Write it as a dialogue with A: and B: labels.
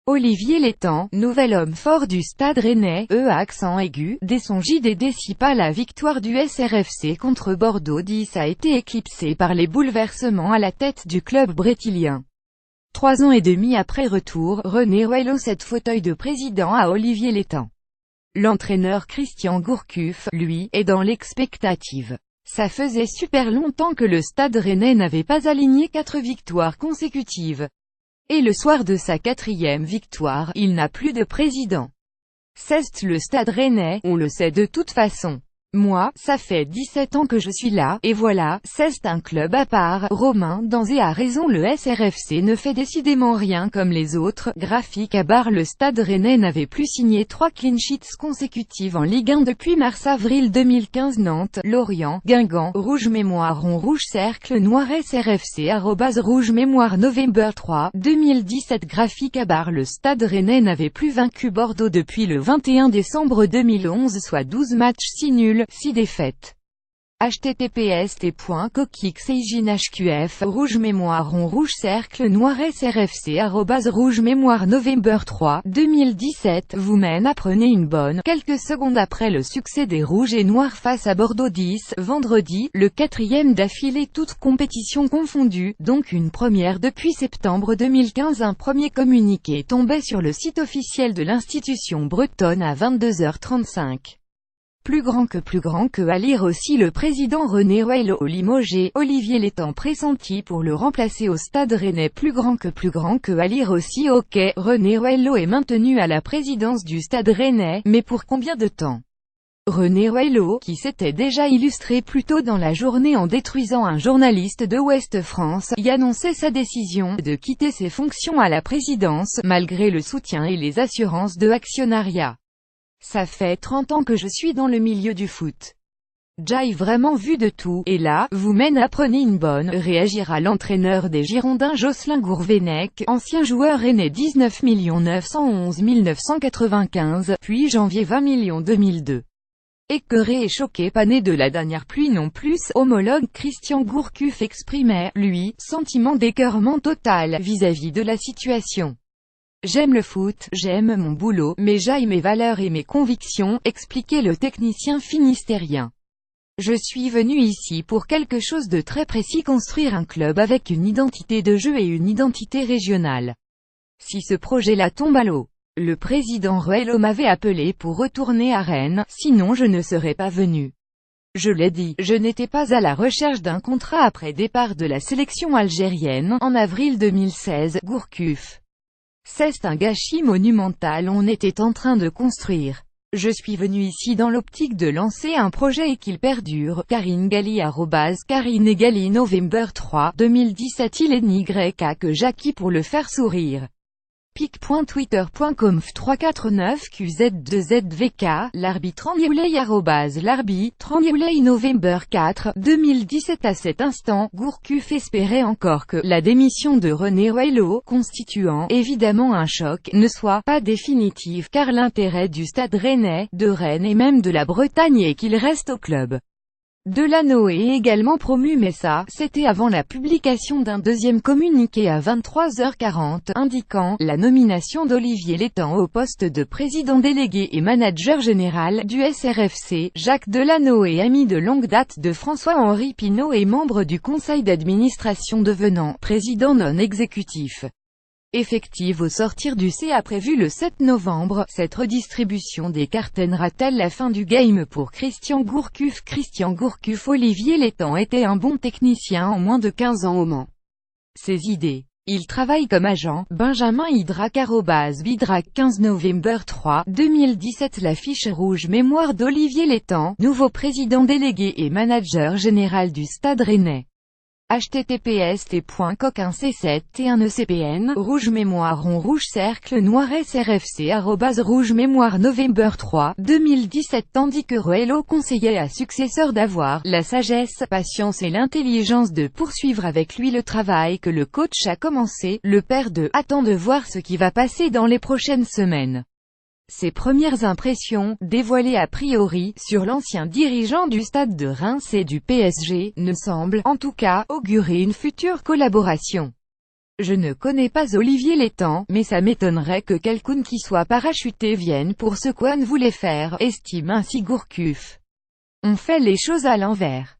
A: Olivier Létang, nouvel homme fort du Stade Rennais, accent aigu, dès son JDD si pas la victoire du SRFC contre Bordeaux 10 a été éclipsée par les bouleversements à la tête du club brétilien. 3 ans et demi après retour, René Roello cède fauteuil de président à Olivier Létang. L'entraîneur Christian Gourcuff, lui, est dans l'expectative. Ça faisait super longtemps que le Stade Rennais n'avait pas aligné 4 victoires consécutives. Et le soir de sa 4e victoire, il n'a plus de président. C'est le Stade Rennais, on le sait de toute façon. Moi, ça fait 17 ans que je suis là, et voilà, c'est un club à part. Romain Danzé a raison, le SRFC ne fait décidément rien comme les autres. Graphique à barre, le Stade Rennais n'avait plus signé 3 clean sheets consécutives en Ligue 1 depuis mars-avril 2015. Nantes, Lorient, Guingamp, Rouge Mémoire rond rouge cercle noir SRFC @rouge mémoire November 3, 2017. Graphique à barre, le Stade Rennais n'avait plus vaincu Bordeaux depuis le 21 décembre 2011, soit 12 matchs 6 nuls. 6 défaites. https://coquixeiginhqf rouge mémoire rond rouge cercle noir SRFC @rouge mémoire November 3, 2017 vous mène. Apprenez une bonne quelques secondes après le succès des Rouges et Noirs face à Bordeaux 10, vendredi, le 4e d'affilée toutes compétitions confondues, donc une première depuis septembre 2015. Un premier communiqué tombait sur le site officiel de l'institution bretonne à 22h35. Plus grand que à lire aussi. Le président René Roello limogé, Olivier Létang pressenti pour le remplacer au Stade Rennais. Plus grand que à lire aussi. Ok, René Roello est maintenu à la présidence du Stade Rennais, mais pour combien de temps? René Roello, qui s'était déjà illustré plus tôt dans la journée en détruisant un journaliste de Ouest France, y annonçait sa décision de quitter ses fonctions à la présidence, malgré le soutien et les assurances de actionnariat. Ça fait 30 ans que je suis dans le milieu du foot. J'ai vraiment vu de tout, et là, vous mène. Apprenez une bonne, réagira l'entraîneur des Girondins Jocelyn Gourvenec, ancien joueur rennais. 19 911 995, puis janvier 20 2002. Écœuré et choqué, pas né de la dernière pluie non plus, homologue Christian Gourcuff exprimait, lui, sentiment d'écœurement total vis-à-vis de la situation. J'aime le foot, j'aime mon boulot, mais j'ai mes valeurs et mes convictions, expliquait le technicien finistérien. Je suis venu ici pour quelque chose de très précis, construire un club avec une identité de jeu et une identité régionale. Si ce projet-là tombe à l'eau, le président Roello m'avait appelé pour retourner à Rennes, sinon je ne serais pas venu. Je l'ai dit, je n'étais pas à la recherche d'un contrat après départ de la sélection algérienne, en avril 2016, Gourcuff. C'est un gâchis monumental, on était en train de construire. Je suis venu ici dans l'optique de lancer un projet et qu'il perdure. Karine Galli @Karine Galli November 3, 2017. Il est NYA que Jackie pour le faire sourire. pic.twitter.com 349QZ2ZVK, l'arbitre Anioulay @l'arbitre Anioulay November 4, 2017. À cet instant, Gourcuff espérait encore que la démission de René Roello, constituant évidemment un choc, ne soit pas définitive, car l'intérêt du Stade Rennais, de Rennes et même de la Bretagne est qu'il reste au club. Delano est également promu, mais ça, c'était avant la publication d'un deuxième communiqué à 23h40, indiquant la nomination d'Olivier Létang au poste de président délégué et manager général du SRFC. Jacques Delano est ami de longue date de François-Henri Pinault et membre du conseil d'administration, devenant président non exécutif. Effective au sortir du CA prévu le 7 novembre, cette redistribution des cartonnera-t-elle la fin du game pour Christian Gourcuff? Christian Gourcuff. Olivier Létang était un bon technicien en moins de 15 ans au Mans. Ses idées. Il travaille comme agent. Benjamin Hydrac @Bidrac 15 November 3, 2017. La fiche rouge mémoire d'Olivier Létang, nouveau président délégué et manager général du Stade Rennais. https://t.coq1c7t1ecpn rouge mémoire rond rouge cercle noir SRFC @rouge mémoire November 3, 2017. Tandis que Roello conseillait à successeur d'avoir la sagesse, patience et l'intelligence de poursuivre avec lui le travail que le coach a commencé, le père de attend de voir ce qui va passer dans les prochaines semaines. Ses premières impressions, dévoilées a priori, sur l'ancien dirigeant du Stade de Reims et du PSG, ne semblent, en tout cas, augurer une future collaboration. Je ne connais pas Olivier Létang, mais ça m'étonnerait que quelqu'un qui soit parachuté vienne pour ce qu'on voulait faire, estime ainsi Gourcuff. On fait les choses à l'envers.